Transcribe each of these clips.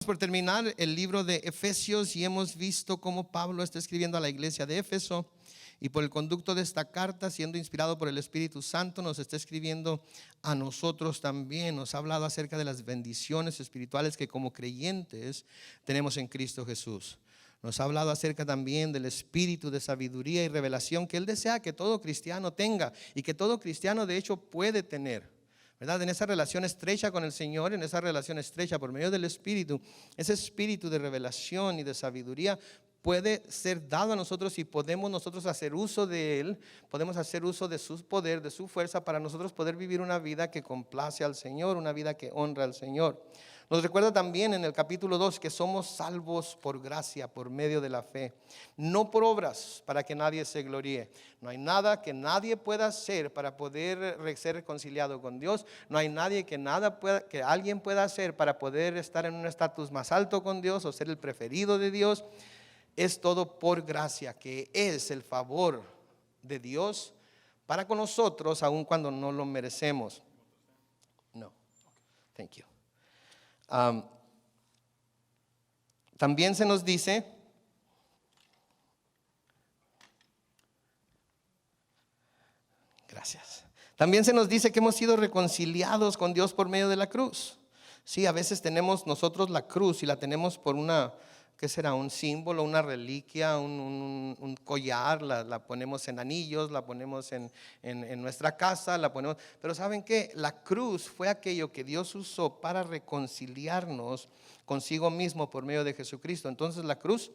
Por terminar el libro de Efesios y hemos visto cómo Pablo está escribiendo a la iglesia de Éfeso y por el conducto de esta carta, siendo inspirado por el Espíritu Santo, nos está escribiendo a nosotros también. Nos ha hablado acerca de las bendiciones espirituales que como creyentes tenemos en Cristo Jesús. Nos ha hablado acerca también del espíritu de sabiduría y revelación que Él desea que todo cristiano tenga y que todo cristiano de hecho puede tener, ¿verdad? En esa relación estrecha con el Señor, en esa relación estrecha por medio del Espíritu, ese espíritu de revelación y de sabiduría puede ser dado a nosotros y podemos nosotros hacer uso de Él, podemos hacer uso de su poder, de su fuerza para nosotros poder vivir una vida que complace al Señor, una vida que honra al Señor. Nos recuerda también en el capítulo 2 que somos salvos por gracia, por medio de la fe, no por obras para que nadie se gloríe. No hay nada que nadie pueda hacer para poder ser reconciliado con Dios. No hay nadie que alguien pueda hacer para poder estar en un estatus más alto con Dios o ser el preferido de Dios. Es todo por gracia, que es el favor de Dios para con nosotros, aun cuando no lo merecemos. No, thank you. También se nos dice también se nos dice que hemos sido reconciliados con Dios por medio de la cruz. Sí, a veces tenemos nosotros la cruz y la tenemos por una, ¿qué será? Un símbolo, una reliquia, un collar, la ponemos en anillos, la ponemos en nuestra casa, la ponemos. Pero ¿saben qué? La cruz fue aquello que Dios usó para reconciliarnos consigo mismo por medio de Jesucristo. Entonces la cruz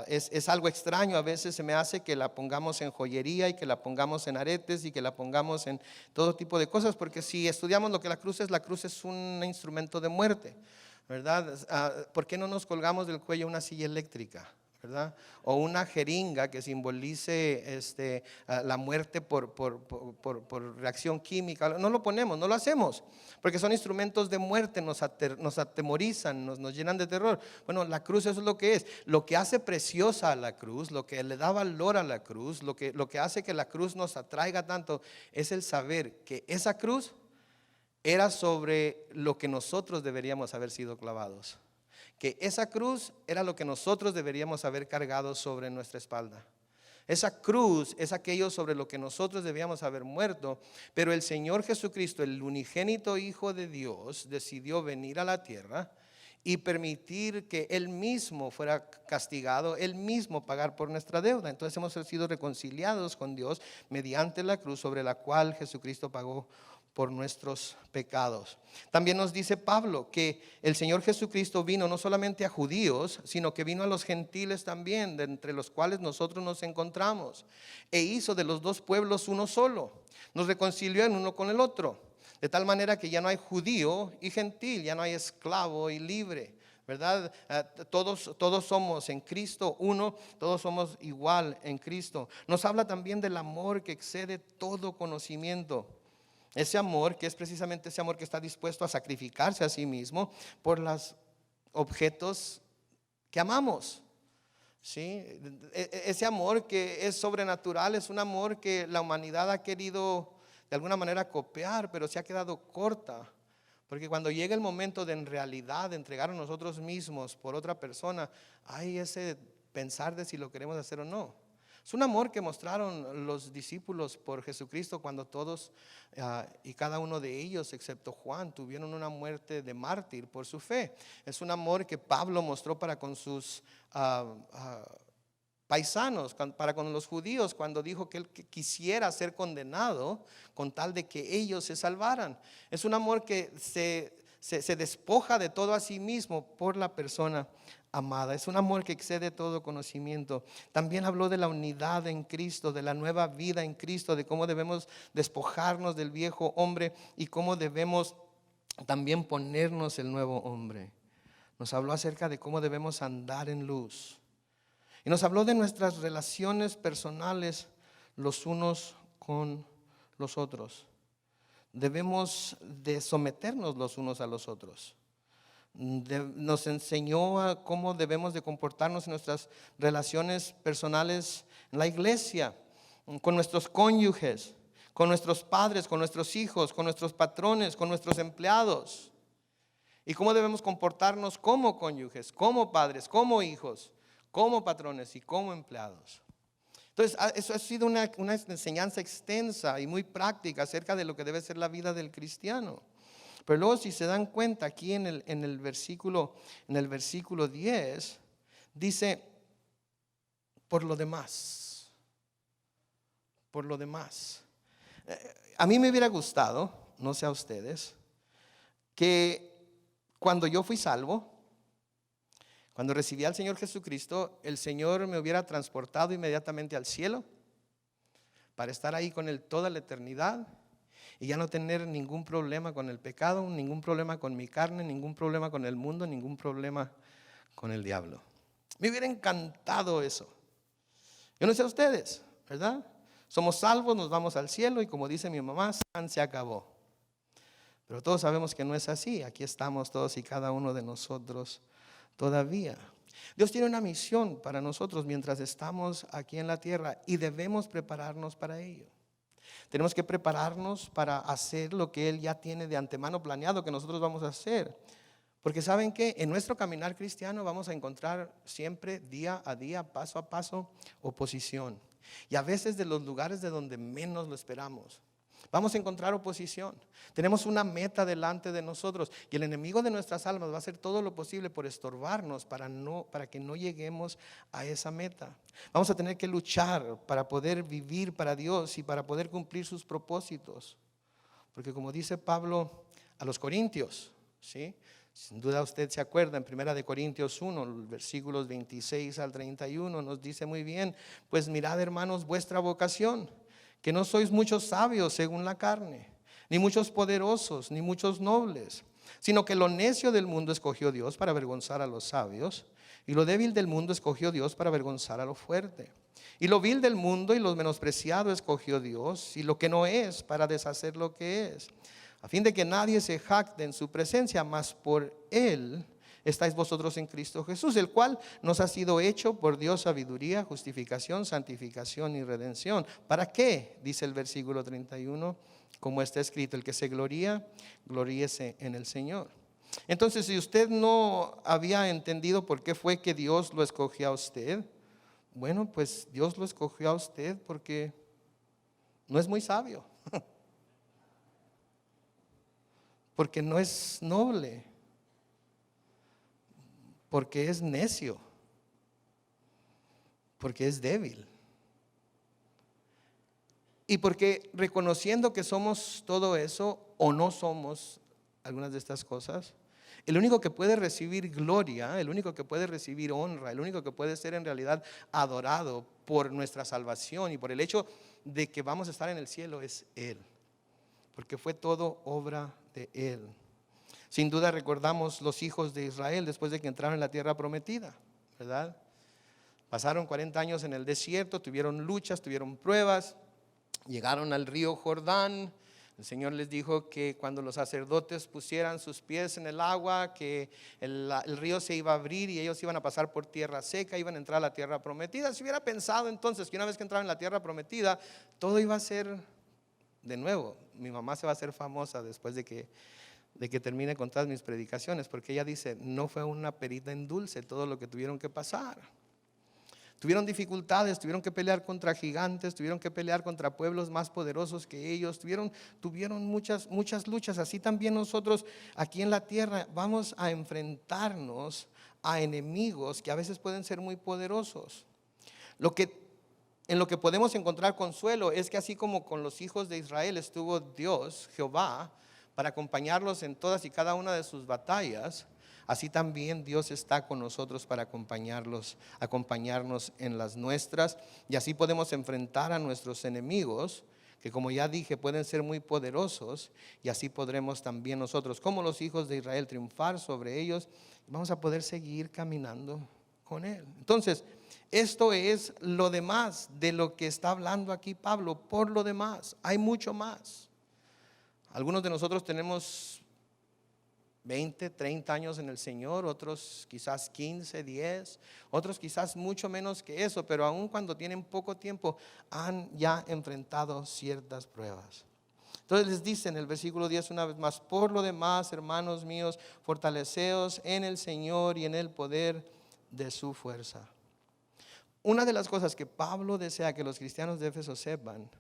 es algo extraño. A veces se me hace que la pongamos en joyería y que la pongamos en aretes y que la pongamos en todo tipo de cosas, porque si estudiamos lo que la cruz es un instrumento de muerte, ¿verdad? ¿Por qué no nos colgamos del cuello una silla eléctrica, ¿verdad? O una jeringa que simbolice la muerte por reacción química. No lo ponemos, no lo hacemos, porque son instrumentos de muerte, nos atemorizan, nos llenan de terror. Bueno, la cruz eso es lo que es. Lo que hace preciosa a la cruz, lo que le da valor a la cruz, lo que hace que la cruz nos atraiga tanto, es el saber que esa cruz era sobre lo que nosotros deberíamos haber sido clavados, que esa cruz era lo que nosotros deberíamos haber cargado sobre nuestra espalda. Esa cruz es aquello sobre lo que nosotros debíamos haber muerto, pero el Señor Jesucristo, el unigénito Hijo de Dios, decidió venir a la tierra y permitir que Él mismo fuera castigado, Él mismo pagar por nuestra deuda. Entonces hemos sido reconciliados con Dios mediante la cruz sobre la cual Jesucristo pagó por nuestros pecados. También nos dice Pablo que el Señor Jesucristo vino no solamente a judíos, sino que vino a los gentiles también, de entre los cuales nosotros nos encontramos, e hizo de los dos pueblos uno solo, nos reconcilió en uno con el otro, de tal manera que ya no hay judío y gentil, ya no hay esclavo y libre, ¿verdad? Todos somos en Cristo uno, todos somos igual en Cristo. Nos habla también del amor que excede todo conocimiento. Ese amor que es precisamente ese amor que está dispuesto a sacrificarse a sí mismo por los objetos que amamos. ¿Sí? Ese amor que es sobrenatural, es un amor que la humanidad ha querido de alguna manera copiar, pero se ha quedado corta. Porque cuando llega el momento de en realidad entregar a nosotros mismos por otra persona, hay ese pensar de si lo queremos hacer o no. Es un amor que mostraron los discípulos por Jesucristo cuando todos y cada uno de ellos, excepto Juan, tuvieron una muerte de mártir por su fe. Es un amor que Pablo mostró para con sus paisanos, para con los judíos, cuando dijo que él quisiera ser condenado con tal de que ellos se salvaran. Es un amor que se despoja de todo a sí mismo por la persona amada. Es un amor que excede todo conocimiento. También habló de la unidad en Cristo, de la nueva vida en Cristo, de cómo debemos despojarnos del viejo hombre y cómo debemos también ponernos el nuevo hombre. Nos habló acerca de cómo debemos andar en luz. Y nos habló de nuestras relaciones personales los unos con los otros. Debemos de someternos los unos a los otros. Nos enseñó a cómo debemos de comportarnos en nuestras relaciones personales en la iglesia, con nuestros cónyuges, con nuestros padres, con nuestros hijos, con nuestros patrones, con nuestros empleados. Y cómo debemos comportarnos como cónyuges, como padres, como hijos, como patrones y como empleados. Entonces, eso ha sido una enseñanza extensa y muy práctica acerca de lo que debe ser la vida del cristiano. Pero luego, si se dan cuenta, aquí en el versículo 10, dice, por lo demás. Por lo demás. A mí me hubiera gustado, no sé a ustedes, que cuando yo fui salvo, cuando recibí al Señor Jesucristo, el Señor me hubiera transportado inmediatamente al cielo para estar ahí con Él toda la eternidad y ya no tener ningún problema con el pecado, ningún problema con mi carne, ningún problema con el mundo, ningún problema con el diablo. Me hubiera encantado eso. Yo no sé a ustedes, ¿verdad? Somos salvos, nos vamos al cielo y como dice mi mamá, se acabó. Pero todos sabemos que no es así. Aquí estamos todos y cada uno de nosotros todavía. Dios tiene una misión para nosotros mientras estamos aquí en la tierra y debemos prepararnos para ello. Tenemos que prepararnos para hacer lo que Él ya tiene de antemano planeado que nosotros vamos a hacer. Porque saben que en nuestro caminar cristiano vamos a encontrar siempre día a día, paso a paso, oposición. Y a veces de los lugares de donde menos lo esperamos. Vamos a encontrar oposición. Tenemos una meta delante de nosotros y el enemigo de nuestras almas va a hacer todo lo posible por estorbarnos para que no lleguemos a esa meta. Vamos a tener que luchar para poder vivir para Dios y para poder cumplir sus propósitos. Porque como dice Pablo a los Corintios, ¿sí? Sin duda usted se acuerda en 1 Corintios 1, versículos 26 al 31, nos dice muy bien, pues mirad hermanos vuestra vocación, que no sois muchos sabios según la carne, ni muchos poderosos, ni muchos nobles, sino que lo necio del mundo escogió Dios para avergonzar a los sabios, y lo débil del mundo escogió Dios para avergonzar a lo fuerte. Y lo vil del mundo y lo menospreciado escogió Dios, y lo que no es para deshacer lo que es, a fin de que nadie se jacte en su presencia, mas por Él estáis vosotros en Cristo Jesús, el cual nos ha sido hecho por Dios sabiduría, justificación, santificación y redención. ¿Para qué? Dice el versículo 31, como está escrito, el que se gloría, gloríese en el Señor. Entonces, si usted no había entendido por qué fue que Dios lo escogió a usted, bueno, pues Dios lo escogió a usted porque no es muy sabio, porque no es noble, porque es necio, porque es débil. Y porque reconociendo que somos todo eso o no somos algunas de estas cosas, el único que puede recibir gloria, el único que puede recibir honra, el único que puede ser en realidad adorado por nuestra salvación y por el hecho de que vamos a estar en el cielo es Él, porque fue todo obra de Él. Sin duda recordamos los hijos de Israel después de que entraron en la tierra prometida, ¿verdad? Pasaron 40 años en el desierto, tuvieron luchas, tuvieron pruebas, llegaron al río Jordán. El Señor les dijo que cuando los sacerdotes pusieran sus pies en el agua, que el río se iba a abrir y ellos iban a pasar por tierra seca, iban a entrar a la tierra prometida. Si hubiera pensado entonces que una vez que entraron en la tierra prometida, todo iba a ser de nuevo. Mi mamá se va a hacer famosa después de que termine con todas mis predicaciones, porque ella dice, no fue una perita en dulce todo lo que tuvieron que pasar. Tuvieron dificultades, tuvieron que pelear contra gigantes, tuvieron que pelear contra pueblos más poderosos que ellos, tuvieron muchas luchas. Así también nosotros aquí en la tierra vamos a enfrentarnos a enemigos que a veces pueden ser muy poderosos. En lo que podemos encontrar consuelo es que así como con los hijos de Israel estuvo Dios, Jehová, para acompañarlos en todas y cada una de sus batallas, así también Dios está con nosotros para acompañarnos en las nuestras, y así podemos enfrentar a nuestros enemigos, que como ya dije pueden ser muy poderosos, y así podremos también nosotros, como los hijos de Israel, triunfar sobre ellos, y vamos a poder seguir caminando con Él. Entonces, esto es lo demás de lo que está hablando aquí Pablo. Por lo demás, hay mucho más. Algunos de nosotros tenemos 20, 30 años en el Señor, otros quizás 15, 10, otros quizás mucho menos que eso, pero aun cuando tienen poco tiempo han ya enfrentado ciertas pruebas. Entonces les dice en el versículo 10 una vez más: por lo demás, hermanos míos, fortaleceos en el Señor y en el poder de su fuerza. Una de las cosas que Pablo desea que los cristianos de Éfeso sepan,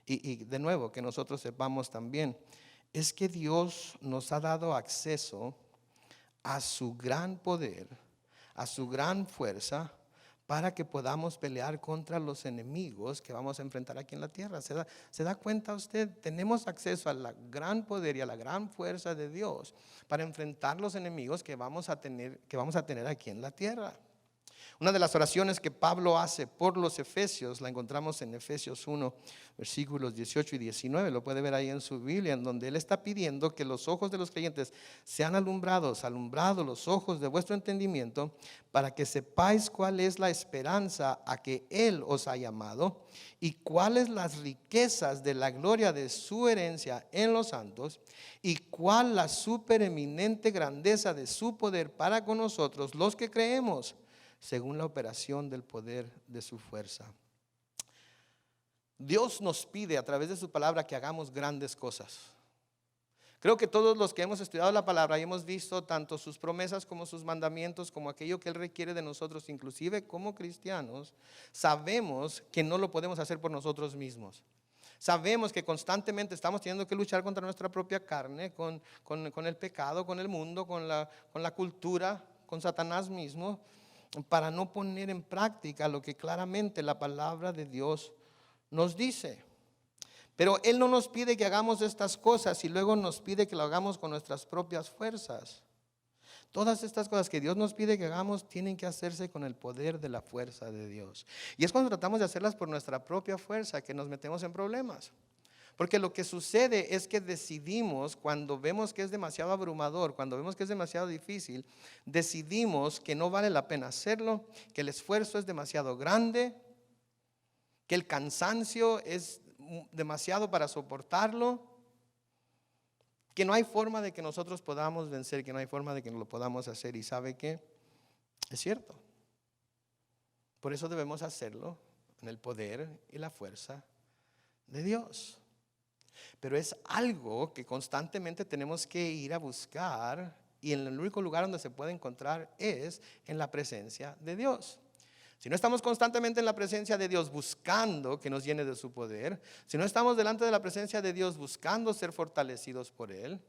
y de nuevo que nosotros sepamos también, es que Dios nos ha dado acceso a su gran poder, a su gran fuerza, para que podamos pelear contra los enemigos que vamos a enfrentar aquí en la tierra. ¿Se da cuenta usted? Tenemos acceso al gran poder y a la gran fuerza de Dios para enfrentar los enemigos que vamos a tener aquí en la tierra. Una de las oraciones que Pablo hace por los efesios la encontramos en Efesios 1, versículos 18 y 19. Lo puede ver ahí en su Biblia, en donde él está pidiendo que los ojos de los creyentes sean alumbrados los ojos de vuestro entendimiento, para que sepáis cuál es la esperanza a que él os ha llamado y cuáles las riquezas de la gloria de su herencia en los santos, y cuál la supereminente grandeza de su poder para con nosotros los que creemos, según la operación del poder de su fuerza. Dios nos pide a través de su palabra que hagamos grandes cosas. Creo que todos los que hemos estudiado la palabra y hemos visto tanto sus promesas como sus mandamientos, como aquello que Él requiere de nosotros, inclusive como cristianos, sabemos que no lo podemos hacer por nosotros mismos. Sabemos que constantemente estamos teniendo que luchar contra nuestra propia carne, con el pecado, con el mundo, con la cultura, con Satanás mismo, para no poner en práctica lo que claramente la palabra de Dios nos dice. Pero Él no nos pide que hagamos estas cosas y luego nos pide que lo hagamos con nuestras propias fuerzas. Todas estas cosas que Dios nos pide que hagamos tienen que hacerse con el poder de la fuerza de Dios. Y es cuando tratamos de hacerlas por nuestra propia fuerza que nos metemos en problemas. Porque lo que sucede es que decidimos, cuando vemos que es demasiado abrumador, cuando vemos que es demasiado difícil, decidimos que no vale la pena hacerlo, que el esfuerzo es demasiado grande, que el cansancio es demasiado para soportarlo, que no hay forma de que nosotros podamos vencer, que no hay forma de que lo podamos hacer. ¿Y sabe qué? Es cierto. Por eso debemos hacerlo en el poder y la fuerza de Dios. Pero es algo que constantemente tenemos que ir a buscar, y en el único lugar donde se puede encontrar es en la presencia de Dios. Si no estamos constantemente en la presencia de Dios buscando que nos llene de su poder, si no estamos delante de la presencia de Dios buscando ser fortalecidos por Él,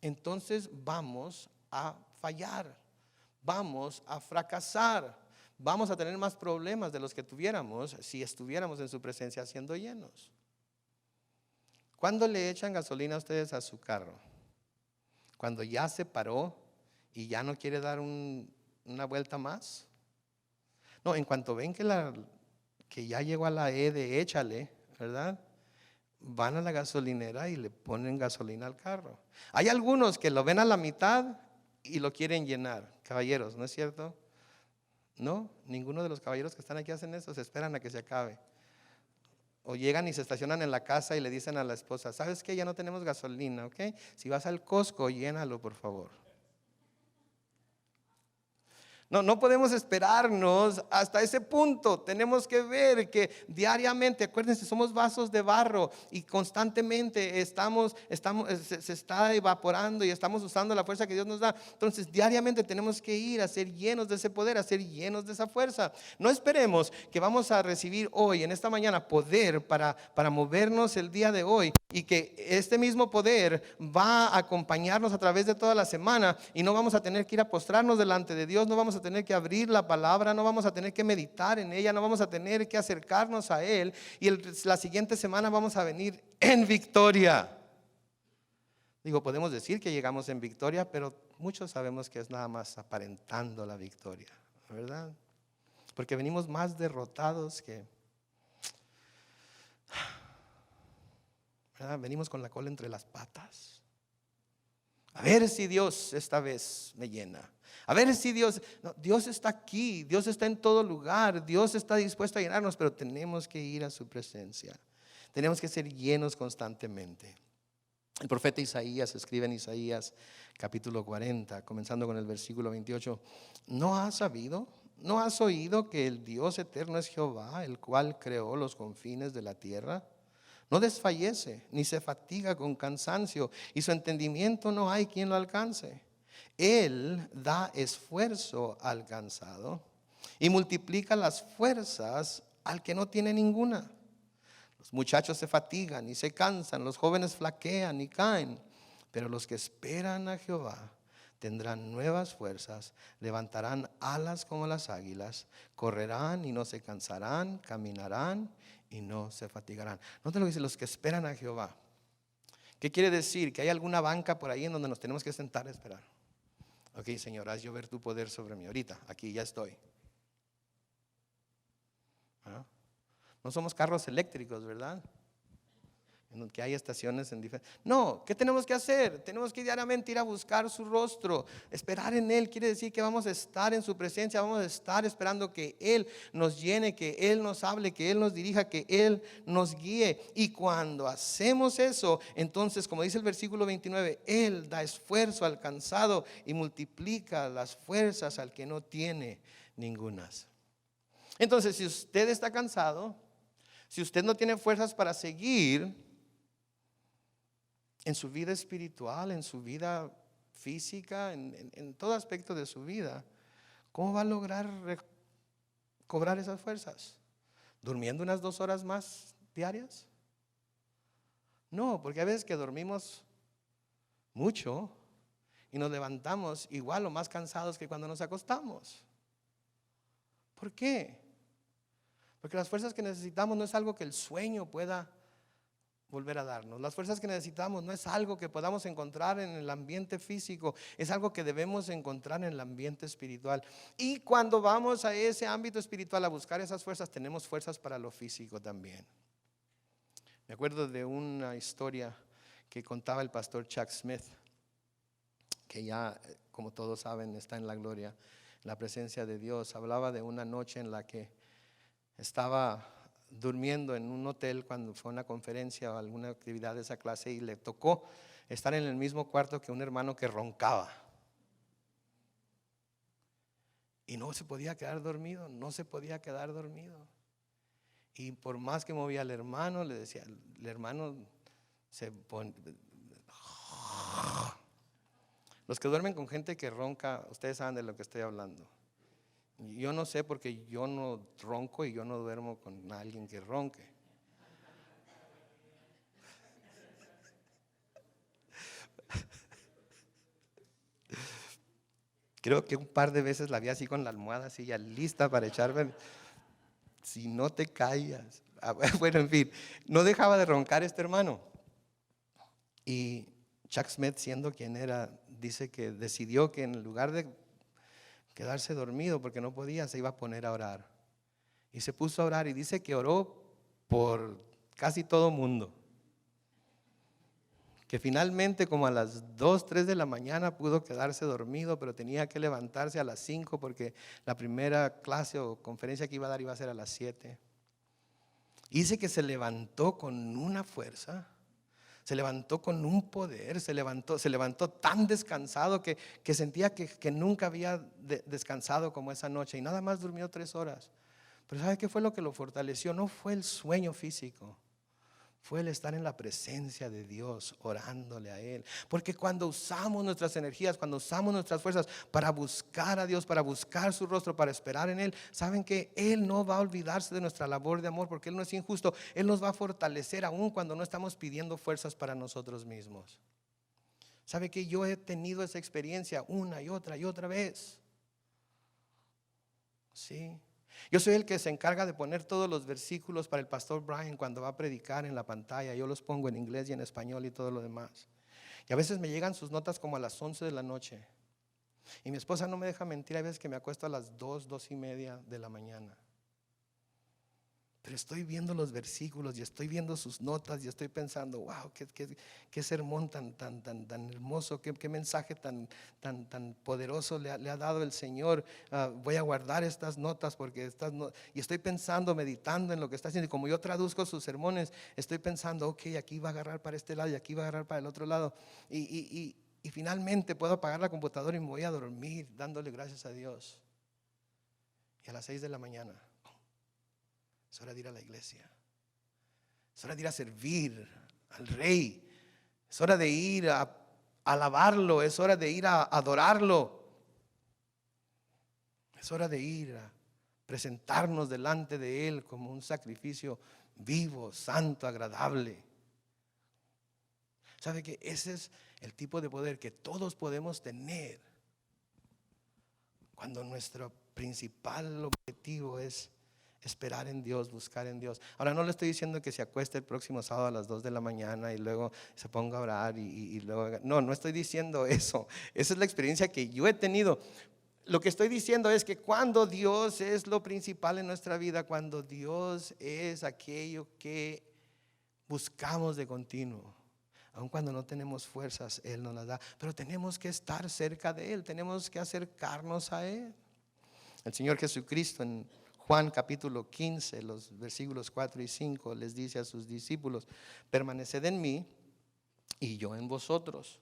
entonces vamos a fallar, vamos a fracasar, vamos a tener más problemas de los que tuviéramos si estuviéramos en su presencia siendo llenos. ¿Cuándo le echan gasolina a ustedes a su carro? Cuando ya se paró y ya no quiere dar una vuelta más. No, en cuanto ven que ya llegó a la E de échale, ¿verdad? Van a la gasolinera y le ponen gasolina al carro. Hay algunos que lo ven a la mitad y lo quieren llenar. Caballeros, ¿no es cierto? No, ninguno de los caballeros que están aquí hacen eso, se esperan a que se acabe. O llegan y se estacionan en la casa y le dicen a la esposa: ¿sabes qué? Ya no tenemos gasolina, ¿ok? Si vas al Costco, llénalo, por favor. No podemos esperarnos hasta ese punto. Tenemos que ver que diariamente, acuérdense, somos vasos de barro y constantemente se está evaporando y estamos usando la fuerza que Dios nos da. Entonces diariamente tenemos que ir a ser llenos de ese poder, a ser llenos de esa fuerza. No esperemos que vamos a recibir hoy, en esta mañana, poder para movernos el día de hoy, y que este mismo poder va a acompañarnos a través de toda la semana y no vamos a tener que ir a postrarnos delante de Dios, no vamos a tener que abrir la palabra, no vamos a tener que meditar en ella, no vamos a tener que acercarnos a Él, y la siguiente semana vamos a venir en victoria. Digo, podemos decir que llegamos en victoria, pero muchos sabemos que es nada más aparentando la victoria, ¿verdad? Porque venimos más derrotados que... ¿verdad? Venimos con la cola entre las patas. A ver si Dios esta vez me llena. A ver si Dios está aquí, Dios está en todo lugar, Dios está dispuesto a llenarnos, pero tenemos que ir a su presencia. Tenemos que ser llenos constantemente. El profeta Isaías escribe en Isaías capítulo 40, comenzando con el versículo 28. ¿No has sabido? ¿No has oído que el Dios eterno es Jehová, el cual creó los confines de la tierra? No desfallece, ni se fatiga con cansancio, y su entendimiento no hay quien lo alcance. Él da esfuerzo al cansado y multiplica las fuerzas al que no tiene ninguna. Los muchachos se fatigan y se cansan, los jóvenes flaquean y caen, pero los que esperan a Jehová tendrán nuevas fuerzas, levantarán alas como las águilas, correrán y no se cansarán, caminarán y no se fatigarán. Noten lo que dice, los que esperan a Jehová. ¿Qué quiere decir? Que hay alguna banca por ahí en donde nos tenemos que sentar a esperar. Ok, Señor, haz llover tu poder sobre mí. Ahorita, aquí ya estoy. ¿Ah? No somos carros eléctricos, ¿verdad? En donde hay estaciones en diferentes. No, ¿qué tenemos que hacer? Tenemos que diariamente ir a buscar su rostro. Esperar en Él quiere decir que vamos a estar en su presencia, vamos a estar esperando que Él nos llene, que Él nos hable, que Él nos dirija, que Él nos guíe. Y cuando hacemos eso, entonces, como dice el versículo 29, Él da esfuerzo al cansado y multiplica las fuerzas al que no tiene ningunas. Entonces, si usted está cansado, si usted no tiene fuerzas para seguir en su vida espiritual, en su vida física, en todo aspecto de su vida, ¿cómo va a lograr cobrar esas fuerzas? ¿Durmiendo unas 2 horas más diarias? No, porque hay veces que dormimos mucho y nos levantamos igual o más cansados que cuando nos acostamos. ¿Por qué? Porque las fuerzas que necesitamos no es algo que el sueño pueda volver a darnos. Las fuerzas que necesitamos no es algo que podamos encontrar en el ambiente físico, es algo que debemos encontrar en el ambiente espiritual. Y cuando vamos a ese ámbito espiritual a buscar esas fuerzas, tenemos fuerzas para lo físico también. Me acuerdo de una historia que contaba el pastor Chuck Smith, que ya, como todos saben, está en la gloria, en la presencia de Dios. Hablaba de una noche en la que estaba durmiendo en un hotel cuando fue a una conferencia o alguna actividad de esa clase, y le tocó estar en el mismo cuarto que un hermano que roncaba. Y no se podía quedar dormido, no se podía quedar dormido. Y por más que movía al hermano, le decía, el hermano se pone. Los que duermen con gente que ronca, ustedes saben de lo que estoy hablando. Yo no sé porque yo no ronco y yo no duermo con alguien que ronque. Creo que un par de veces la vi así con la almohada así ya lista para echarme. Si no te callas. Bueno, en fin, no dejaba de roncar este hermano. Y Chuck Smith, siendo quien era, dice que decidió que en lugar de quedarse dormido porque no podía, se iba a poner a orar. Y se puso a orar y dice que oró por casi todo mundo. Que finalmente como a las 2, 3 de la mañana pudo quedarse dormido, pero tenía que levantarse a las 5 porque la primera clase o conferencia que iba a dar iba a ser a las 7. Y dice que se levantó con una fuerza, se levantó con un poder, se levantó tan descansado que sentía que nunca había descansado como esa noche, y nada más durmió 3 horas. Pero ¿sabe qué fue lo que lo fortaleció? No fue el sueño físico, fue el estar en la presencia de Dios, orándole a Él. Porque cuando usamos nuestras energías, cuando usamos nuestras fuerzas para buscar a Dios, para buscar su rostro, para esperar en Él, saben que Él no va a olvidarse de nuestra labor de amor, porque Él no es injusto. Él nos va a fortalecer aún cuando no estamos pidiendo fuerzas para nosotros mismos. ¿Sabe que yo he tenido esa experiencia una y otra vez? Sí. Yo soy el que se encarga de poner todos los versículos para el pastor Brian cuando va a predicar en la pantalla. Yo los pongo en inglés y en español y todo lo demás. Y a veces me llegan sus notas como a las 11 de la noche. Y mi esposa no me deja mentir, hay veces que me acuesto a las 2, 2:30 de la mañana. Pero estoy viendo los versículos y estoy viendo sus notas y estoy pensando, wow, qué sermón tan hermoso, qué mensaje tan poderoso le ha dado el Señor. Voy a guardar estas notas porque y estoy pensando, meditando en lo que está haciendo. Y como yo traduzco sus sermones, estoy pensando, ok, aquí va a agarrar para este lado y aquí va a agarrar para el otro lado. Y finalmente puedo apagar la computadora y me voy a dormir dándole gracias a Dios. Y a las 6 de la mañana. Es hora de ir a la iglesia. Es hora de ir a servir al Rey. Es hora de ir a alabarlo. Es hora de ir a adorarlo. Es hora de ir a presentarnos delante de Él como un sacrificio vivo, santo, agradable. ¿Sabe que ese es el tipo de poder que todos podemos tener cuando nuestro principal objetivo es esperar en Dios, buscar en Dios? Ahora, no le estoy diciendo que se acueste el próximo sábado a las 2 de la mañana y luego se ponga a orar y luego, no estoy diciendo eso. Esa es la experiencia que yo he tenido. Lo que estoy diciendo es que cuando Dios es lo principal en nuestra vida, cuando Dios es aquello que buscamos de continuo, aun cuando no tenemos fuerzas, Él nos las da. Pero tenemos que estar cerca de Él, tenemos que acercarnos a Él. El Señor Jesucristo en Juan capítulo 15, los versículos 4 y 5, les dice a sus discípulos: permaneced en mí y yo en vosotros.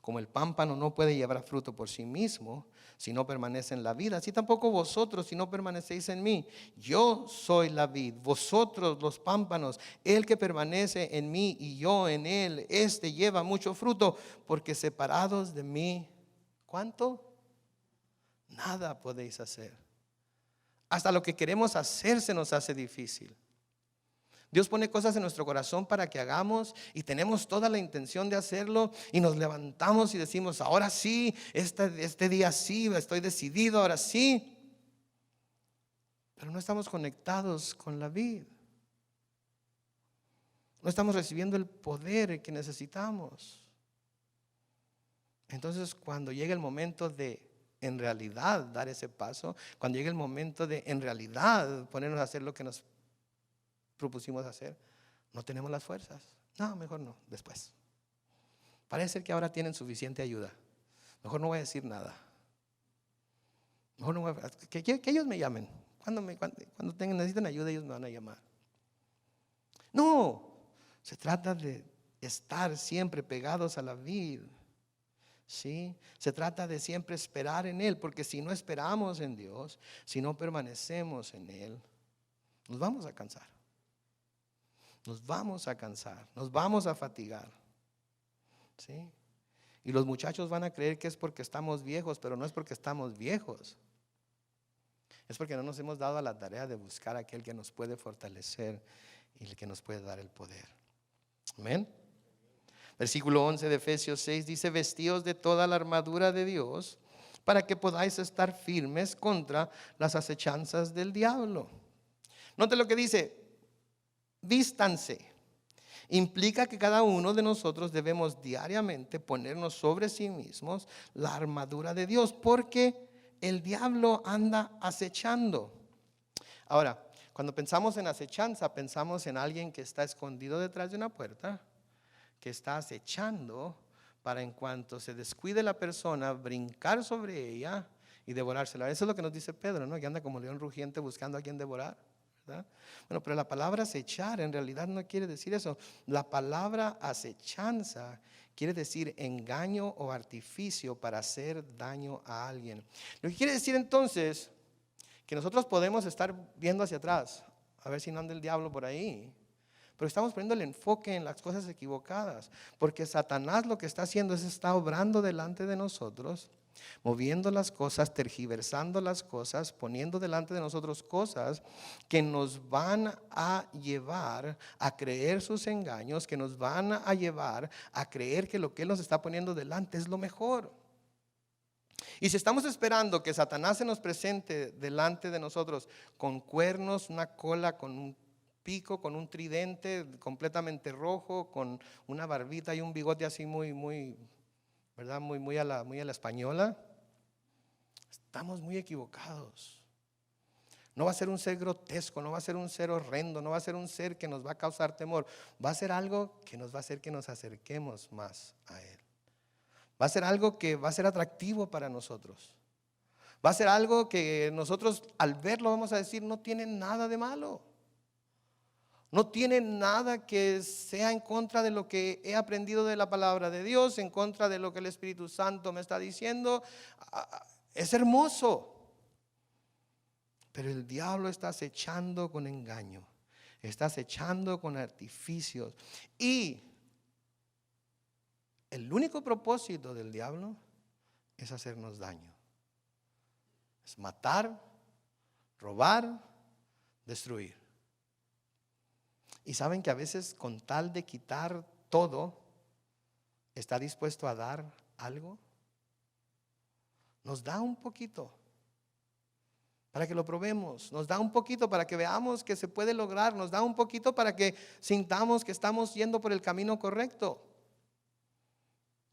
Como el pámpano no puede llevar fruto por sí mismo si no permanece en la vid, así tampoco vosotros si no permanecéis en mí. Yo soy la vid, vosotros los pámpanos. El que permanece en mí y yo en él, este lleva mucho fruto, porque separados de mí, ¿cuánto? Nada podéis hacer. Hasta lo que queremos hacer se nos hace difícil. Dios pone cosas en nuestro corazón para que hagamos y tenemos toda la intención de hacerlo y nos levantamos y decimos: ahora sí, este día sí, estoy decidido, ahora sí. Pero no estamos conectados con la vid. No estamos recibiendo el poder que necesitamos. Entonces, cuando llega el momento de en realidad dar ese paso, cuando llega el momento de en realidad ponernos a hacer lo que nos propusimos hacer, no tenemos las fuerzas. No, mejor no, después. Parece ser que ahora tienen suficiente ayuda. Mejor no voy a decir nada. Mejor no voy a, que ellos me llamen. Cuando necesiten ayuda, ellos me van a llamar. No, se trata de estar siempre pegados a la vid. ¿Sí? Se trata de siempre esperar en Él, porque si no esperamos en Dios, si no permanecemos en Él, nos vamos a cansar. Nos vamos a cansar, nos vamos a fatigar. ¿Sí? Y los muchachos van a creer que es porque estamos viejos, pero no es porque estamos viejos. Es porque no nos hemos dado a la tarea de buscar a aquel que nos puede fortalecer y el que nos puede dar el poder. Amén. Versículo 11 de Efesios 6 dice: vestíos de toda la armadura de Dios para que podáis estar firmes contra las acechanzas del diablo. Note lo que dice: vístanse. Implica que cada uno de nosotros debemos diariamente ponernos sobre sí mismos la armadura de Dios, porque el diablo anda acechando. Ahora, cuando pensamos en acechanza, pensamos en alguien que está escondido detrás de una puerta, que está acechando para, en cuanto se descuide la persona, brincar sobre ella y devorársela. Eso es lo que nos dice Pedro, ¿no? Que anda como león rugiente buscando a quien devorar, ¿verdad? Bueno, pero la palabra acechar en realidad no quiere decir eso. La palabra acechanza quiere decir engaño o artificio para hacer daño a alguien. Lo que quiere decir entonces que nosotros podemos estar viendo hacia atrás, a ver si no anda el diablo por ahí, pero estamos poniendo el enfoque en las cosas equivocadas, porque Satanás lo que está haciendo es está obrando delante de nosotros, moviendo las cosas, tergiversando las cosas, poniendo delante de nosotros cosas que nos van a llevar a creer sus engaños, que nos van a llevar a creer que lo que Él nos está poniendo delante es lo mejor. Y si estamos esperando que Satanás se nos presente delante de nosotros con cuernos, una cola, con un pico, con un tridente completamente rojo, con una barbita y un bigote así muy, ¿verdad? Muy a la española, estamos muy equivocados. No va a ser un ser grotesco, no va a ser un ser horrendo, no va a ser un ser que nos va a causar temor. Va a ser algo que nos va a hacer que nos acerquemos más a Él. Va a ser algo que va a ser atractivo para nosotros. Va a ser algo que nosotros al verlo vamos a decir: no tiene nada de malo. No tiene nada que sea en contra de lo que he aprendido de la palabra de Dios, en contra de lo que el Espíritu Santo me está diciendo. Es hermoso. Pero el diablo está acechando con engaño. está acechando con artificios. Y el único propósito del diablo es hacernos daño. Es matar, robar, destruir. Y saben que a veces con tal de quitar todo, está dispuesto a dar algo. Nos da un poquito para que lo probemos, nos da un poquito para que veamos que se puede lograr, nos da un poquito para que sintamos que estamos yendo por el camino correcto.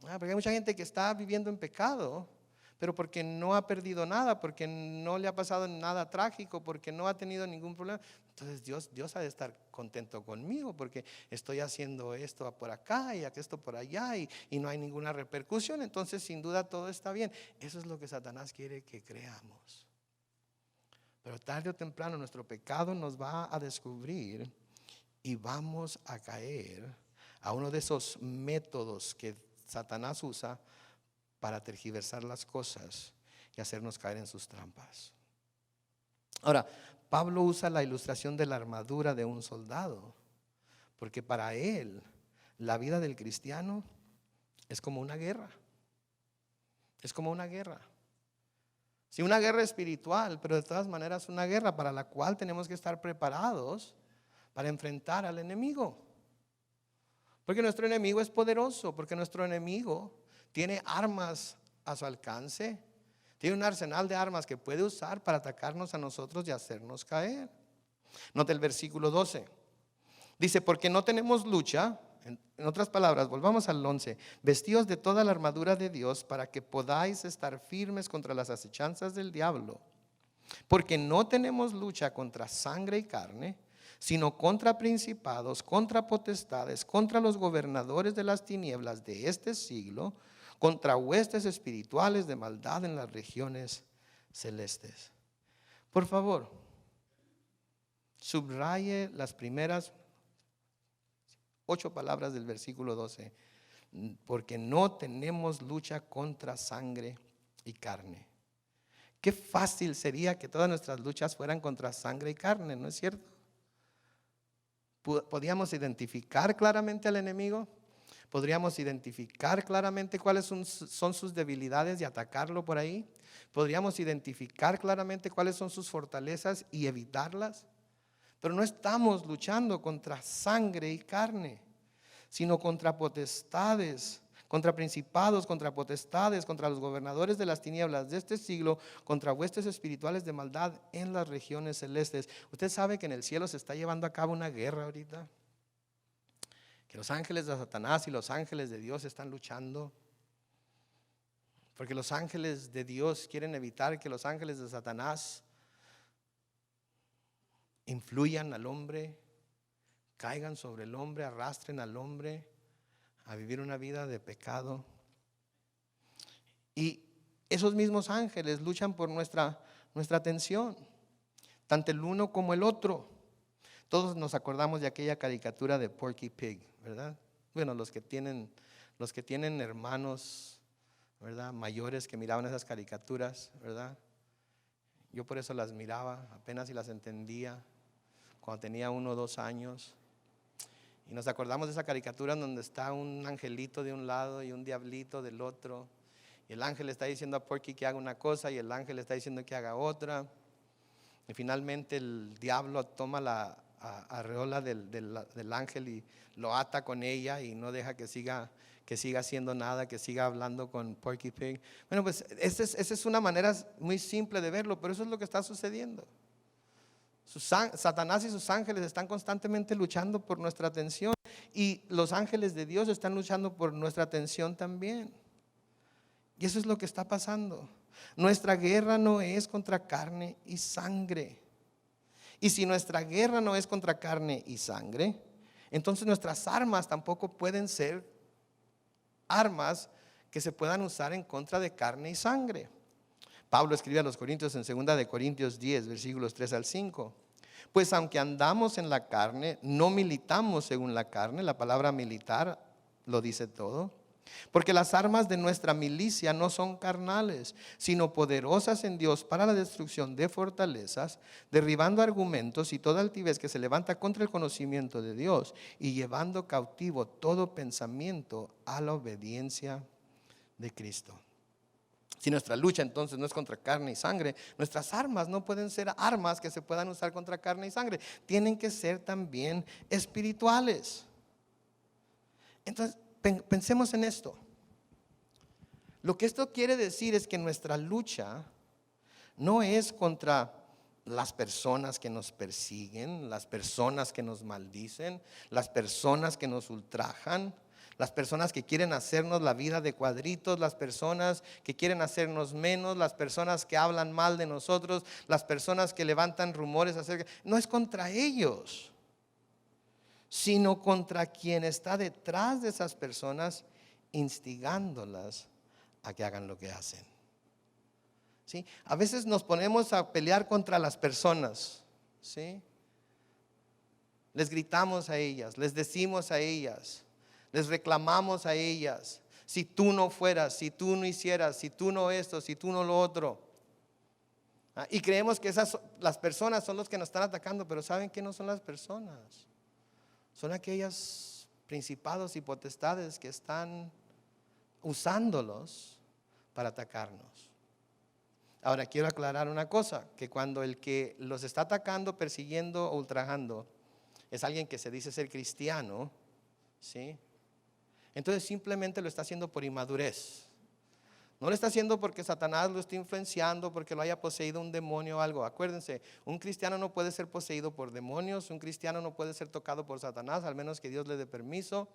Porque hay mucha gente que está viviendo en pecado, pero porque no ha perdido nada, porque no le ha pasado nada trágico, porque no ha tenido ningún problema. Entonces Dios ha de estar contento conmigo, porque estoy haciendo esto por acá y esto por allá y no hay ninguna repercusión. Entonces sin duda todo está bien. Eso es lo que Satanás quiere que creamos. Pero tarde o temprano nuestro pecado nos va a descubrir y vamos a caer a uno de esos métodos que Satanás usa para tergiversar las cosas y hacernos caer en sus trampas. Ahora, Pablo usa la ilustración de la armadura de un soldado, porque para él la vida del cristiano es como una guerra. Es como una guerra. Sí, una guerra espiritual, pero de todas maneras una guerra para la cual tenemos que estar preparados para enfrentar al enemigo. Porque nuestro enemigo es poderoso, porque nuestro enemigo tiene armas a su alcance, tiene un arsenal de armas que puede usar para atacarnos a nosotros y hacernos caer. Note el versículo 12. Dice, porque no tenemos lucha. En otras palabras, volvamos al 11. Vestidos de toda la armadura de Dios para que podáis estar firmes contra las acechanzas del diablo. Porque no tenemos lucha contra sangre y carne, sino contra principados, contra potestades, contra los gobernadores de las tinieblas de este siglo, contra huestes espirituales de maldad en las regiones celestes. Por favor, subraye las primeras 8 palabras del versículo 12. Porque no tenemos lucha contra sangre y carne. Qué fácil sería que todas nuestras luchas fueran contra sangre y carne, ¿no es cierto? Podríamos identificar claramente al enemigo. Podríamos identificar claramente cuáles son sus debilidades y atacarlo por ahí. Podríamos identificar claramente cuáles son sus fortalezas y evitarlas. Pero no estamos luchando contra sangre y carne, sino contra potestades, contra principados, contra potestades, contra los gobernadores de las tinieblas de este siglo, contra huestes espirituales de maldad en las regiones celestes. Usted sabe que en el cielo se está llevando a cabo una guerra ahorita. Que los ángeles de Satanás y los ángeles de Dios están luchando. Porque los ángeles de Dios quieren evitar que los ángeles de Satanás influyan al hombre, caigan sobre el hombre, arrastren al hombre a vivir una vida de pecado. Y esos mismos ángeles luchan por nuestra atención, tanto el uno como el otro. Todos nos acordamos de aquella caricatura de Porky Pig, ¿verdad? Bueno, los que tienen hermanos, ¿verdad?, mayores que miraban esas caricaturas, ¿verdad? Yo por eso las miraba, apenas si las entendía, cuando tenía 1 o 2 años. Y nos acordamos de esa caricatura en donde está un angelito de un lado y un diablito del otro. Y el ángel está diciendo a Porky que haga una cosa y el ángel está diciendo que haga otra. Y finalmente el diablo toma la arreola del ángel y lo ata con ella y no deja que siga haciendo nada, que siga hablando con Porky Pig. Bueno, pues esa es una manera muy simple de verlo, pero eso es lo que está sucediendo. Satanás y sus ángeles están constantemente luchando por nuestra atención y los ángeles de Dios están luchando por nuestra atención también. Y eso es lo que está pasando. Nuestra guerra no es contra carne y sangre. Y si nuestra guerra no es contra carne y sangre, entonces nuestras armas tampoco pueden ser armas que se puedan usar en contra de carne y sangre. Pablo escribe a los Corintios en 2 de Corintios 10, versículos 3 al 5. Pues aunque andamos en la carne, no militamos según la carne. La palabra militar lo dice todo. Porque las armas de nuestra milicia no son carnales, sino poderosas en Dios para la destrucción de fortalezas, derribando argumentos y toda altivez que se levanta contra el conocimiento de Dios y llevando cautivo todo pensamiento a la obediencia de Cristo. Si nuestra lucha entonces no es contra carne y sangre, nuestras armas no pueden ser armas que se puedan usar contra carne y sangre. Tienen que ser también espirituales. Entonces, pensemos en esto. Lo que esto quiere decir es que nuestra lucha no es contra las personas que nos persiguen, las personas que nos maldicen, las personas que nos ultrajan, las personas que quieren hacernos la vida de cuadritos, las personas que quieren hacernos menos, las personas que hablan mal de nosotros, las personas que levantan rumores acerca. No es contra ellos, sino contra quien está detrás de esas personas, instigándolas a que hagan lo que hacen. ¿Sí? A veces nos ponemos a pelear contra las personas, ¿sí? Les gritamos a ellas, les decimos a ellas, les reclamamos a ellas: si tú no fueras, si tú no hicieras, si tú no esto, si tú no lo otro. Y creemos que las personas son los que nos están atacando, pero ¿saben qué? No son las personas, son aquellos principados y potestades que están usándolos para atacarnos. Ahora quiero aclarar una cosa, que cuando el que los está atacando, persiguiendo o ultrajando es alguien que se dice ser cristiano, ¿sí? Entonces simplemente lo está haciendo por inmadurez. No lo está haciendo porque Satanás lo está influenciando, porque lo haya poseído un demonio o algo. Acuérdense, un cristiano no puede ser poseído por demonios, un cristiano no puede ser tocado por Satanás, al menos que Dios le dé permiso.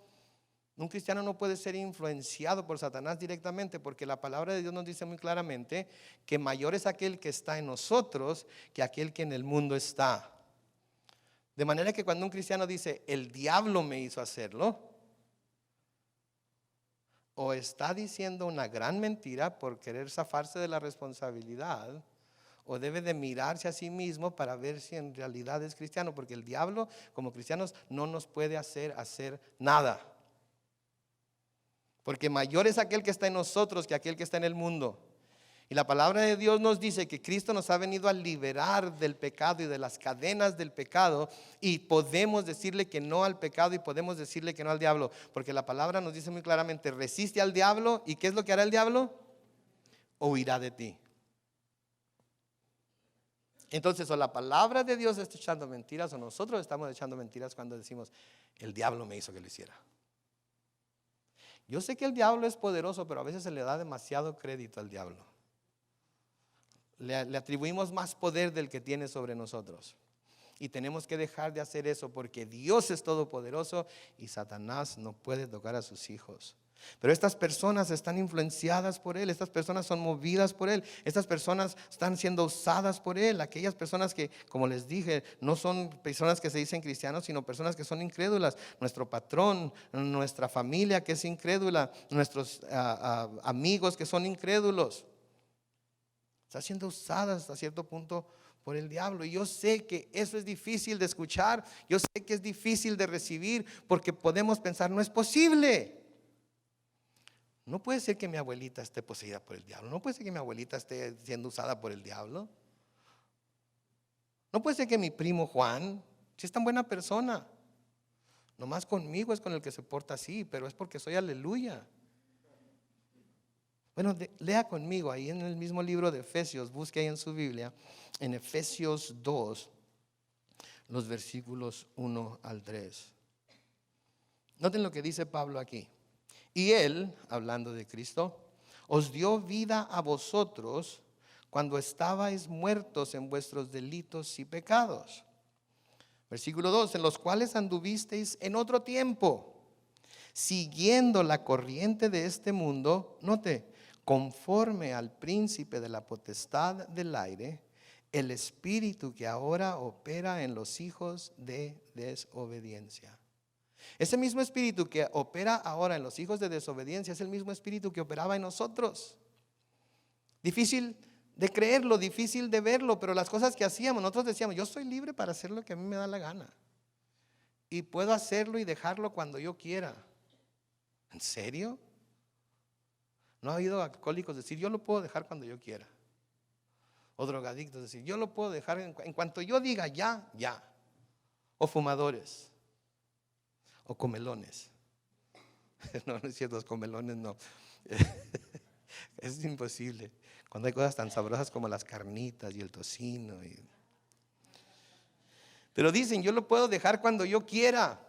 Un cristiano no puede ser influenciado por Satanás directamente, porque la palabra de Dios nos dice muy claramente que mayor es aquel que está en nosotros que aquel que en el mundo está. De manera que cuando un cristiano dice, el diablo me hizo hacerlo, o está diciendo una gran mentira por querer zafarse de la responsabilidad, o debe de mirarse a sí mismo para ver si en realidad es cristiano, porque el diablo como cristianos no nos puede hacer nada. Porque mayor es aquel que está en nosotros que aquel que está en el mundo. Y la palabra de Dios nos dice que Cristo nos ha venido a liberar del pecado y de las cadenas del pecado, y podemos decirle que no al pecado y podemos decirle que no al diablo, porque la palabra nos dice muy claramente: resiste al diablo, ¿y qué es lo que hará el diablo? Huirá de ti. Entonces, o la palabra de Dios está echando mentiras, o nosotros estamos echando mentiras cuando decimos, el diablo me hizo que lo hiciera. Yo sé que el diablo es poderoso, pero a veces se le da demasiado crédito al diablo. Le atribuimos más poder del que tiene sobre nosotros. Y tenemos que dejar de hacer eso, porque Dios es todopoderoso y Satanás no puede tocar a sus hijos. Pero estas personas están influenciadas por Él, estas personas son movidas por Él, estas personas están siendo usadas por Él. Aquellas personas que, como les dije, no son personas que se dicen cristianos, sino personas que son incrédulas. Nuestro patrón, nuestra familia que es incrédula, nuestros amigos que son incrédulos, está siendo usada hasta cierto punto por el diablo. Y yo sé que eso es difícil de escuchar, yo sé que es difícil de recibir, porque podemos pensar, no es posible. No puede ser que mi abuelita esté poseída por el diablo, no puede ser que mi abuelita esté siendo usada por el diablo, no puede ser que mi primo Juan, si es tan buena persona, nomás conmigo es con el que se porta así, pero es porque soy aleluya. Bueno, lea conmigo ahí en el mismo libro de Efesios, busque ahí en su Biblia, en Efesios 2, los versículos 1 al 3. Noten lo que dice Pablo aquí. Y Él, hablando de Cristo, os dio vida a vosotros cuando estabais muertos en vuestros delitos y pecados. Versículo 2, en los cuales anduvisteis en otro tiempo, siguiendo la corriente de este mundo, note, conforme al príncipe de la potestad del aire, el espíritu que ahora opera en los hijos de desobediencia. Ese mismo espíritu que opera ahora en los hijos de desobediencia es el mismo espíritu que operaba en nosotros. Difícil de creerlo, difícil de verlo, pero las cosas que hacíamos, nosotros decíamos, yo soy libre para hacer lo que a mí me da la gana, y puedo hacerlo y dejarlo cuando yo quiera. ¿En serio? ¿No ha habido alcohólicos decir, yo lo puedo dejar cuando yo quiera? O drogadictos decir, yo lo puedo dejar en cuanto yo diga ya, ya. O fumadores. O comelones. No, no es cierto, los comelones no. Es imposible. Cuando hay cosas tan sabrosas como las carnitas y el tocino. Pero dicen, yo lo puedo dejar cuando yo quiera.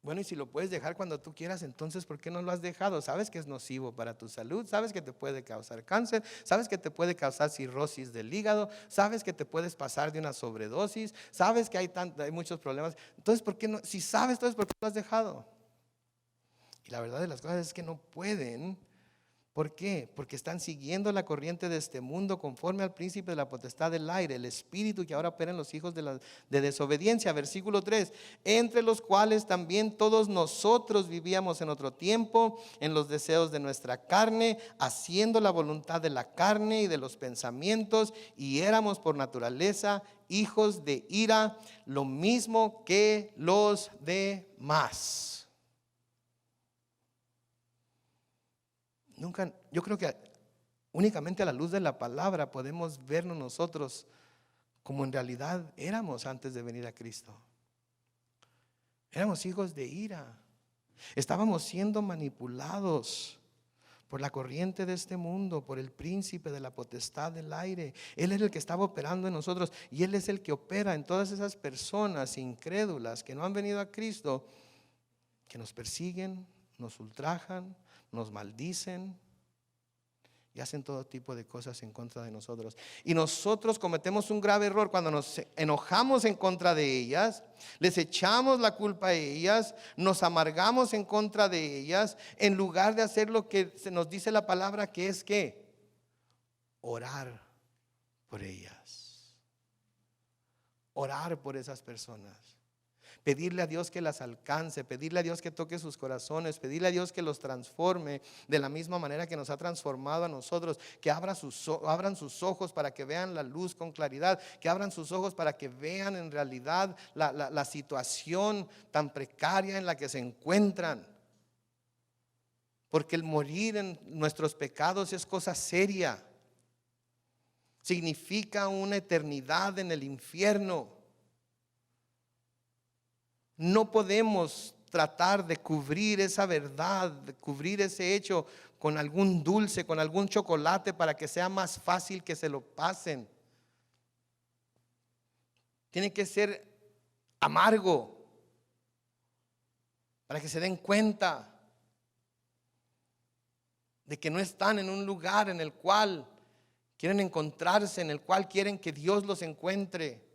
Bueno, y si lo puedes dejar cuando tú quieras, entonces ¿por qué no lo has dejado? Sabes que es nocivo para tu salud, sabes que te puede causar cáncer, sabes que te puede causar cirrosis del hígado, sabes que te puedes pasar de una sobredosis, sabes que hay muchos problemas. Entonces, ¿por qué no? Si sabes, entonces ¿por qué lo has dejado? Y la verdad de las cosas es que no pueden. ¿Por qué? Porque están siguiendo la corriente de este mundo conforme al príncipe de la potestad del aire, el espíritu que ahora opera en los hijos de desobediencia. Versículo 3, entre los cuales también todos nosotros vivíamos en otro tiempo, en los deseos de nuestra carne, haciendo la voluntad de la carne y de los pensamientos, y éramos por naturaleza hijos de ira, lo mismo que los demás. Nunca, yo creo que únicamente a la luz de la palabra podemos vernos nosotros como en realidad éramos antes de venir a Cristo. Éramos hijos de ira. Estábamos siendo manipulados por la corriente de este mundo, por el príncipe de la potestad del aire. Él es el que estaba operando en nosotros y Él es el que opera en todas esas personas incrédulas que no han venido a Cristo, que nos persiguen, nos ultrajan, nos maldicen y hacen todo tipo de cosas en contra de nosotros. Y nosotros cometemos un grave error cuando nos enojamos en contra de ellas, les echamos la culpa a ellas, nos amargamos en contra de ellas, en lugar de hacer lo que se nos dice la palabra, que es que orar por ellas, orar por esas personas. Pedirle a Dios que las alcance, pedirle a Dios que toque sus corazones, pedirle a Dios que los transforme de la misma manera que nos ha transformado a nosotros, que abran sus ojos para que vean la luz con claridad, que abran sus ojos para que vean en realidad la situación tan precaria en la que se encuentran. Porque el morir en nuestros pecados es cosa seria, significa una eternidad en el infierno. No podemos tratar de cubrir esa verdad, de cubrir ese hecho con algún dulce, con algún chocolate para que sea más fácil que se lo pasen. Tiene que ser amargo para que se den cuenta de que no están en un lugar en el cual quieren encontrarse, en el cual quieren que Dios los encuentre.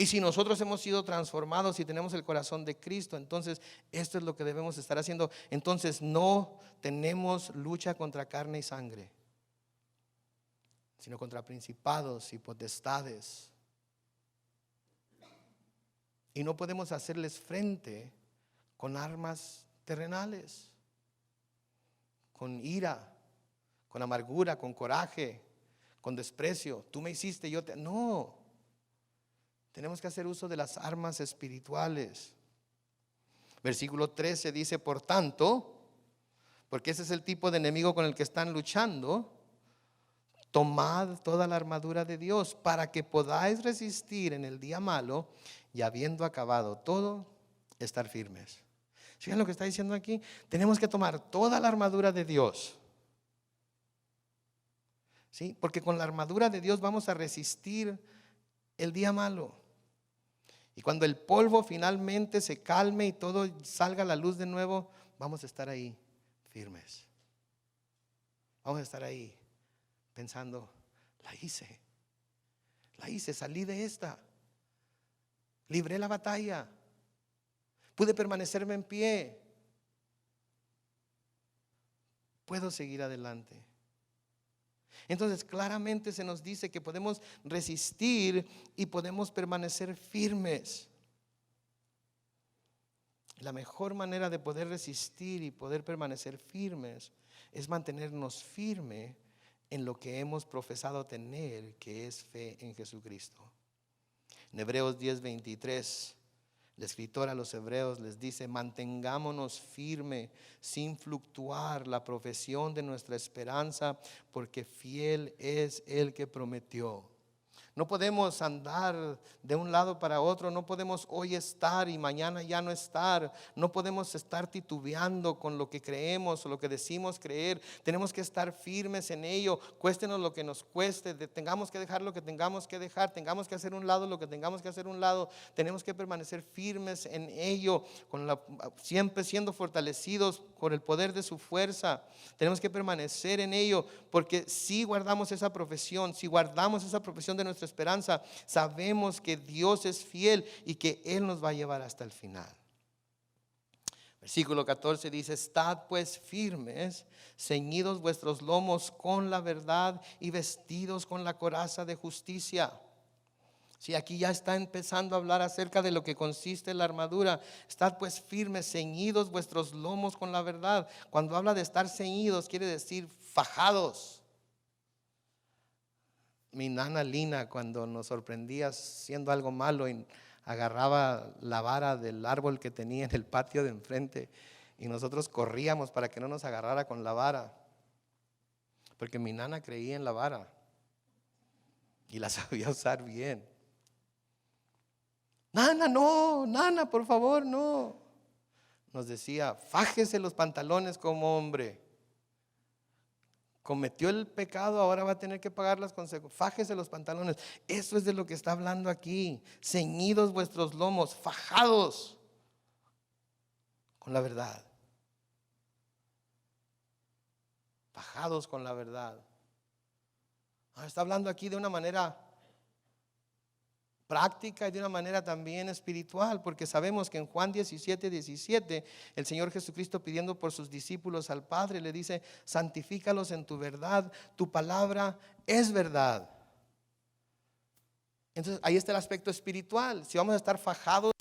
Y si nosotros hemos sido transformados y tenemos el corazón de Cristo, entonces esto es lo que debemos estar haciendo. Entonces no tenemos lucha contra carne y sangre, sino contra principados y potestades. Y no podemos hacerles frente con armas terrenales, con ira, con amargura, con coraje, con desprecio. Tú me hiciste, yo te... No. Tenemos que hacer uso de las armas espirituales. Versículo 13 dice, por tanto, porque ese es el tipo de enemigo con el que están luchando, tomad toda la armadura de Dios para que podáis resistir en el día malo y habiendo acabado todo, estar firmes. ¿Siguen lo que está diciendo aquí? Tenemos que tomar toda la armadura de Dios. ¿Sí? Porque con la armadura de Dios vamos a resistir el día malo. Y cuando el polvo finalmente se calme y todo salga a la luz de nuevo, vamos a estar ahí firmes. Vamos a estar ahí pensando, la hice, salí de esta, libré la batalla, pude permanecerme en pie, puedo seguir adelante. Entonces claramente se nos dice que podemos resistir y podemos permanecer firmes. La mejor manera de poder resistir y poder permanecer firmes es mantenernos firmes en lo que hemos profesado tener, que es fe en Jesucristo. En Hebreos 10:23 El escritor a los hebreos les dice: mantengámonos firme sin fluctuar la profesión de nuestra esperanza, porque fiel es el que prometió. No podemos andar de un lado para otro, no podemos hoy estar y mañana ya no estar, no podemos estar titubeando con lo que creemos o lo que decimos creer. Tenemos que estar firmes en ello, cuéstenos lo que nos cueste, tengamos que dejar lo que tengamos que dejar, tengamos que hacer un lado lo que tengamos que hacer un lado, tenemos que permanecer firmes en ello, siempre siendo fortalecidos por el poder de su fuerza. Tenemos que permanecer en ello, porque si guardamos esa profesión, si guardamos esa profesión de nuestra esperanza, sabemos que Dios es fiel y que Él nos va a llevar hasta el final. Versículo 14 dice: estad pues firmes, ceñidos vuestros lomos con la verdad y vestidos con la coraza de justicia. Si aquí ya está empezando a hablar acerca de lo que consiste la armadura. Estad pues firmes, ceñidos vuestros lomos con la verdad. Cuando habla de estar ceñidos, quiere decir fajados. Mi nana Lina, cuando nos sorprendía haciendo algo malo, y agarraba la vara del árbol que tenía en el patio de enfrente, y nosotros corríamos para que no nos agarrara con la vara, porque mi nana creía en la vara y la sabía usar bien. Nana, no, nana, por favor, no. Nos decía: fájese los pantalones como hombre. Cometió el pecado, ahora va a tener que pagar las consecuencias. Fájese los pantalones. Eso es de lo que está hablando aquí. Ceñidos vuestros lomos, fajados con la verdad. Fajados con la verdad. Está hablando aquí de una manera práctica y de una manera también espiritual, porque sabemos que en Juan 17:17 el Señor Jesucristo, pidiendo por sus discípulos al Padre, le dice: santifícalos en tu verdad, tu palabra es verdad. Entonces ahí está el aspecto espiritual. Si vamos a estar fajados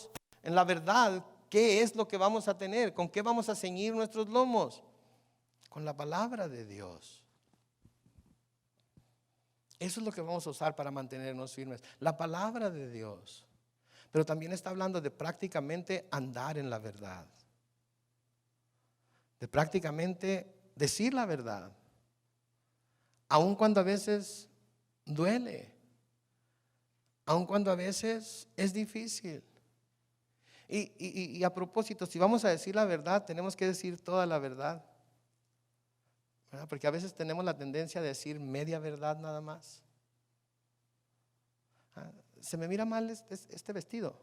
en la verdad, ¿qué es lo que vamos a tener? ¿Con qué vamos a ceñir nuestros lomos? Con la palabra de Dios. Eso es lo que vamos a usar para mantenernos firmes, la palabra de Dios. Pero también está hablando de prácticamente andar en la verdad, de prácticamente decir la verdad, aun cuando a veces duele, aun cuando a veces es difícil. Y a propósito, si vamos a decir la verdad, tenemos que decir toda la verdad, ¿verdad? Porque a veces tenemos la tendencia de decir media verdad nada más. Se me mira mal este vestido.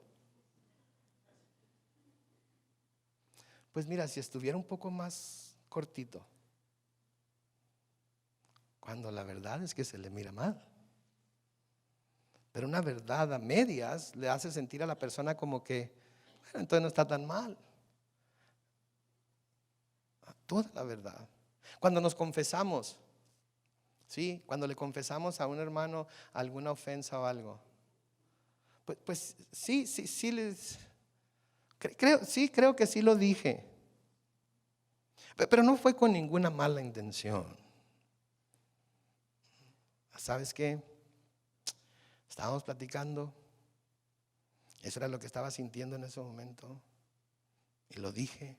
Pues mira, si estuviera un poco más cortito. Cuando la verdad es que se le mira mal. Pero una verdad a medias le hace sentir a la persona como que, bueno, entonces no está tan mal. Toda la verdad. Cuando nos confesamos, ¿sí? Cuando le confesamos a un hermano alguna ofensa o algo, pues sí, creo que sí lo dije, pero no fue con ninguna mala intención. ¿Sabes qué? Estábamos platicando, eso era lo que estaba sintiendo en ese momento, y lo dije.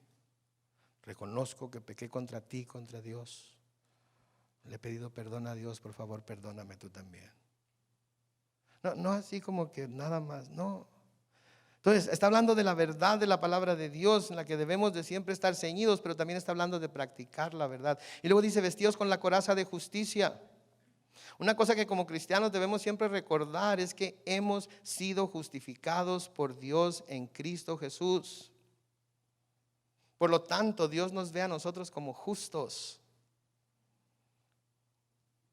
Reconozco que pequé contra ti, contra Dios. Le he pedido perdón a Dios, por favor, perdóname tú también. No así como que nada más, no. Entonces está hablando de la verdad de la palabra de Dios, en la que debemos de siempre estar ceñidos, pero también está hablando de practicar la verdad. Y luego dice: vestidos con la coraza de justicia. Una cosa que como cristianos debemos siempre recordar es que hemos sido justificados por Dios en Cristo Jesús. Por lo tanto, Dios nos ve a nosotros como justos.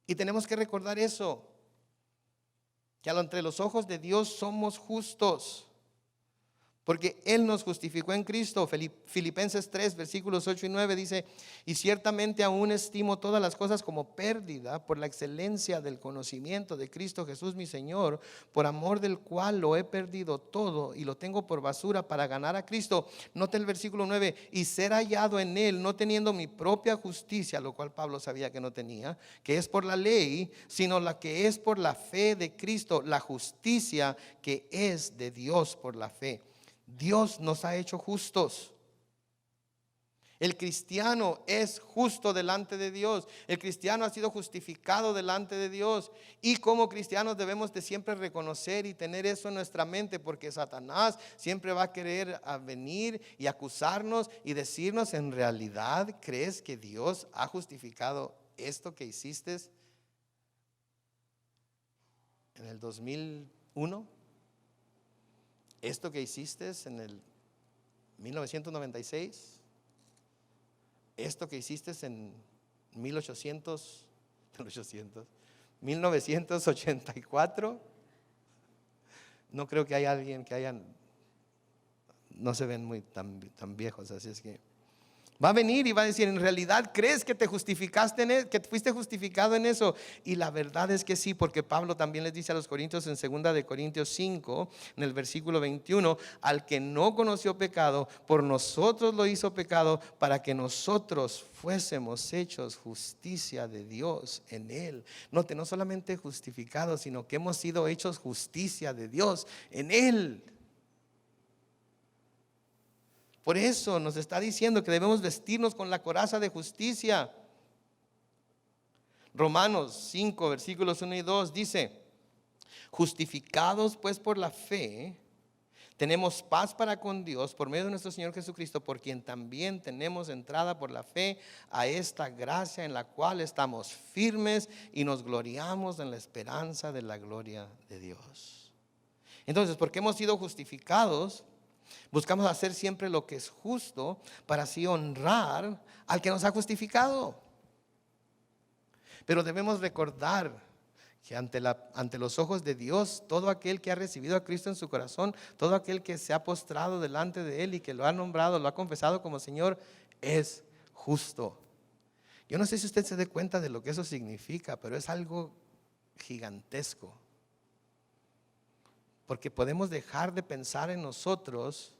Y tenemos que recordar eso, que entre los ojos de Dios somos justos, porque Él nos justificó en Cristo. Filipenses 3, versículos 8 y 9 dice: y ciertamente aún estimo todas las cosas como pérdida por la excelencia del conocimiento de Cristo Jesús mi Señor, por amor del cual lo he perdido todo y lo tengo por basura para ganar a Cristo. Note el versículo 9: y ser hallado en Él, no teniendo mi propia justicia, lo cual Pablo sabía que no tenía, que es por la ley, sino la que es por la fe de Cristo, la justicia que es de Dios por la fe. Dios nos ha hecho justos. El cristiano es justo delante de Dios. El cristiano ha sido justificado delante de Dios. Y como cristianos debemos de siempre reconocer y tener eso en nuestra mente, porque Satanás siempre va a querer venir y acusarnos y decirnos: ¿en realidad crees que Dios ha justificado esto que hiciste en el 2001? ¿Esto que hiciste en el 1996? ¿Esto que hiciste en 1984? No creo que haya alguien que hayan, no se ven muy tan viejos, así es que va a venir y va a decir: ¿en realidad crees que te justificaste que fuiste justificado en eso? Y la verdad es que sí, porque Pablo también les dice a los corintios en 2 de Corintios 5, en el versículo 21: al que no conoció pecado, por nosotros lo hizo pecado, para que nosotros fuésemos hechos justicia de Dios en él. Note, no solamente justificados, sino que hemos sido hechos justicia de Dios en él. Por eso nos está diciendo que debemos vestirnos con la coraza de justicia. Romanos 5, versículos 1 y 2 dice: justificados pues por la fe, tenemos paz para con Dios por medio de nuestro Señor Jesucristo, por quien también tenemos entrada por la fe a esta gracia en la cual estamos firmes y nos gloriamos en la esperanza de la gloria de Dios. Entonces, porque hemos sido justificados, buscamos hacer siempre lo que es justo para así honrar al que nos ha justificado. Pero debemos recordar que ante los ojos de Dios, todo aquel que ha recibido a Cristo en su corazón, todo aquel que se ha postrado delante de Él y que lo ha nombrado, lo ha confesado como Señor, es justo. Yo no sé si usted se dé cuenta de lo que eso significa, pero es algo gigantesco. Porque podemos dejar de pensar en nosotros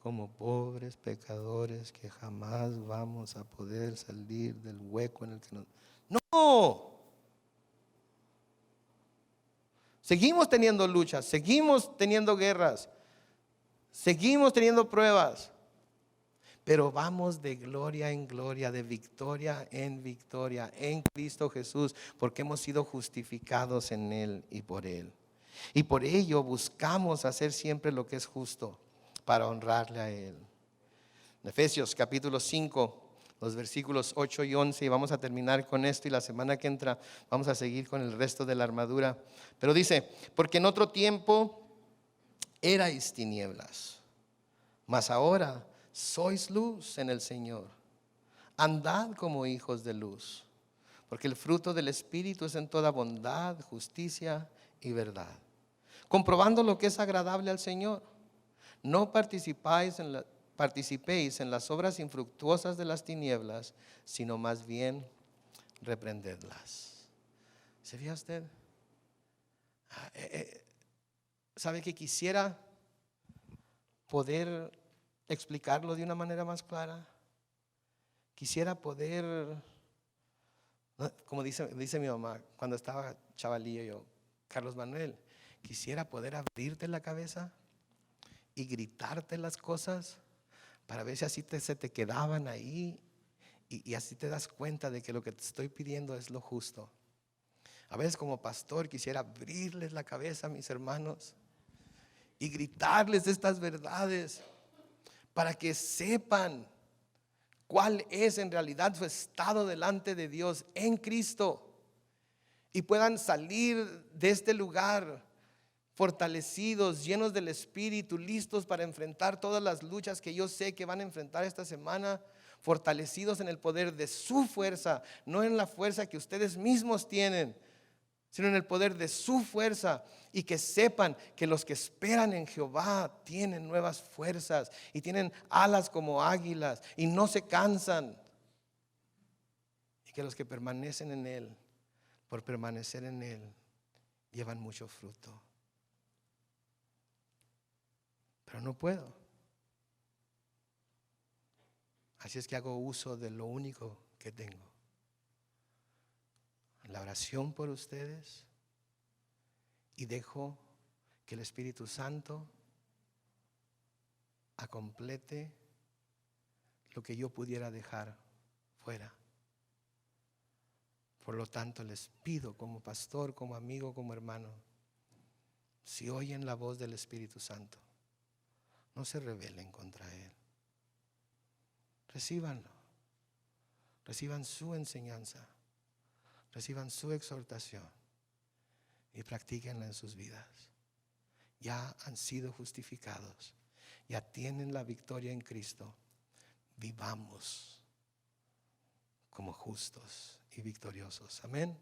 como pobres pecadores que jamás vamos a poder salir del hueco en el que nos... ¡No! Seguimos teniendo luchas, seguimos teniendo guerras, seguimos teniendo pruebas, pero vamos de gloria en gloria, de victoria en victoria en Cristo Jesús, porque hemos sido justificados en Él y por Él. Y por ello buscamos hacer siempre lo que es justo para honrarle a Él. En Efesios capítulo 5, los versículos 8 y 11, y vamos a terminar con esto, y la semana que entra vamos a seguir con el resto de la armadura. Pero dice: porque en otro tiempo erais tinieblas, mas ahora sois luz en el Señor. Andad como hijos de luz, porque el fruto del Espíritu es en toda bondad, justicia y verdad, comprobando lo que es agradable al Señor. No participéis en las obras infructuosas de las tinieblas, sino más bien reprendedlas. ¿Se fija usted? ¿Sabe que quisiera poder explicarlo de una manera más clara? Quisiera poder, como dice mi mamá cuando estaba chavalillo yo: Carlos Manuel, quisiera poder abrirte la cabeza y gritarte las cosas para ver si así se te quedaban ahí y así te das cuenta de que lo que te estoy pidiendo es lo justo. A veces como pastor quisiera abrirles la cabeza a mis hermanos y gritarles estas verdades para que sepan cuál es en realidad su estado delante de Dios en Cristo y puedan salir de este lugar fortalecidos, llenos del Espíritu, listos para enfrentar todas las luchas que yo sé que van a enfrentar esta semana, fortalecidos en el poder de su fuerza, no en la fuerza que ustedes mismos tienen, sino en el poder de su fuerza, y que sepan que los que esperan en Jehová tienen nuevas fuerzas y tienen alas como águilas y no se cansan, y que los que permanecen en Él, por permanecer en Él, llevan mucho fruto. Pero no puedo. Así es que hago uso de lo único que tengo: la oración por ustedes, y dejo que el Espíritu Santo complete lo que yo pudiera dejar fuera. Por lo tanto, les pido como pastor, como amigo, como hermano, si oyen la voz del Espíritu Santo, no se rebelen contra Él. Recíbanlo. Reciban su enseñanza. Reciban su exhortación y practíquenla en sus vidas. Ya han sido justificados. Ya tienen la victoria en Cristo. Vivamos como justos y victoriosos. Amén.